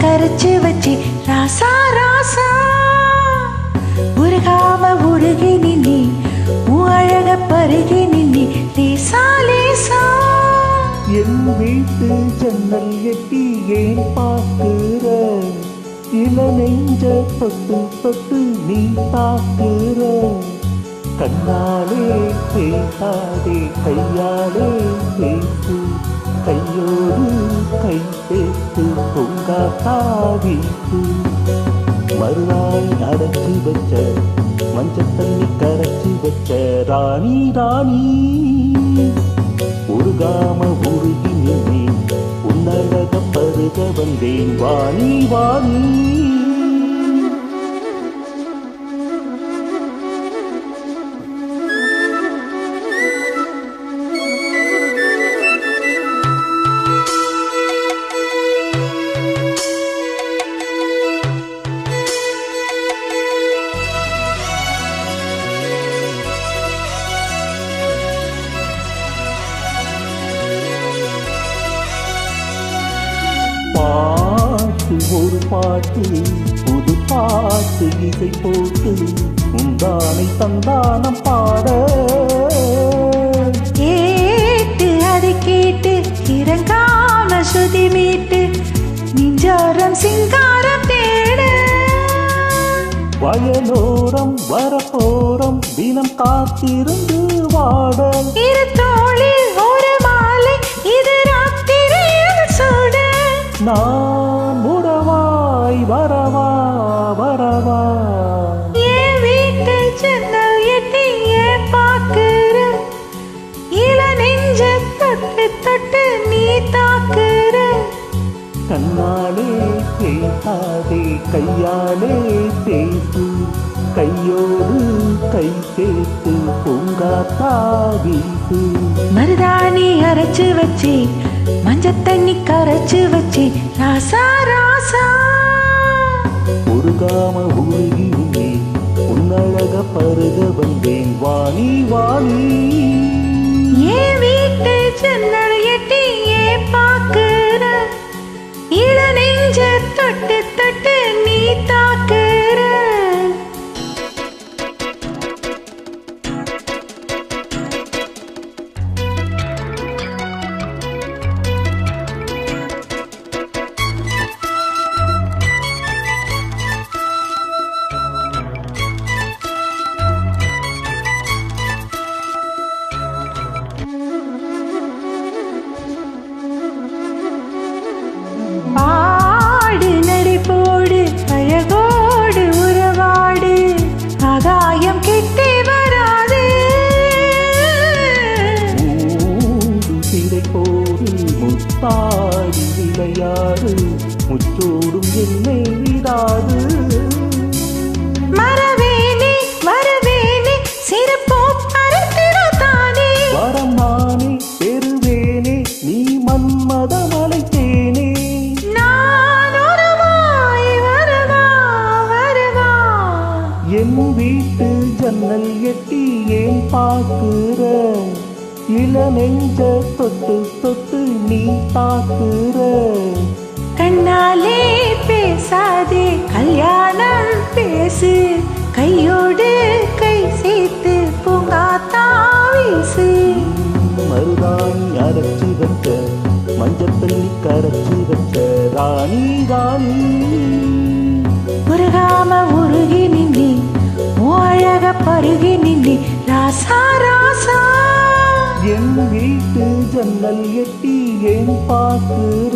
கரைச்சு வச்சு ராசா ராசா உருகாம உருகி நின்னி உன் அழக பருகி நின்னி லேசா லேசா. என் வீட்டு ஜன்னல் எட்டி ஏன் பார்க்கிற, இள நெஞ்ச தொட்டு தொட்டு நீ தாக்குற. கண்ணாலே பேசாதே கையாலே பேசு, கையோடு கை சேர்த்து பொங்காத்தா வீசு. மறுநாள் அரைச்சி வச்ச மஞ்சள் தண்ணி கரைச்சி வச்ச ராணி ராணி உருகாம உருகி நின்றே உன்னழக பருக வந்தேன் வாணி வாணி. பாட்டு ஒரு பாட்டு புது பாட்டு இசை போட்டு உந்தானை தந்தானம் பாட. கேட்டு அதை கேட்டு இறங்காம சுதி மீட்டு நெஞ்சாரம் சிங்காரம் தேட. வயலோரம் வரப்போரம் தினம் காத்திருந்து வாட. இரு தோளில் ஒரு மாலை இது ராத்திரியில் சூட. நான் உறவாய் வரவா வரவா. என் வீட்டு ஜன்னல் எட்டி ஏன் பார்க்கிற, இள நெஞ்ச தொட்டு தொட்டு நீ தாக்குற. கண்ணாலே பேசாதே கையாலே பேசு, கையோடு கை சேர்த்து பூங்காத்தா வீசு. மருதாணி அரைச்சு வச்சு மஞ்சள் தண்ணி கரைச்சு வச்சு ராசா ராசா உருகாம உருகினே உன்னழக பருக வந்தேன் வாணி வாணி. என் வீட்டு ஜன்னல் எட்டி ஏன் பார்க்கிற, இள நெஞ்ச தொட்டு தொட்டு நீ தாக்குற. பாடு நடை போடு அழகோடு உறவாடு ஆகாயம் கிட்டே வராது. சிறை போடு முத்தாடி விளையாடு முச்சோடும் என்னை விடாது. மரவேணி மரவேணி சிறப்போ பறத்திடத்தானே. வரம் நானே பெறுவேனே நீ மன்மதம் அழைத்தேனே. நான் உறவாய் வரவா வரவா. என் வீட்டு ஜன்னல் எட்டி ஏன் பார்க்கிற, இள நெஞ்ச தொட்டு தொட்டு நீ தாக்குற. கண்ணாலே பேசாதே கல்யாணம் பேசு, கையோடு கை சேர்த்து பூங்காத்தா வீசு. மருதாணி அரைச்சி வச்ச மஞ்சள் தண்ணி கரைச்சி வச்ச ராணி ராணி உருகாம உருகி நின்னி உன் அழக பருகி நின்னி ராசா ராசா. என் வீட்டு ஜன்னல் எட்டி ஏன் பார்க்கிற.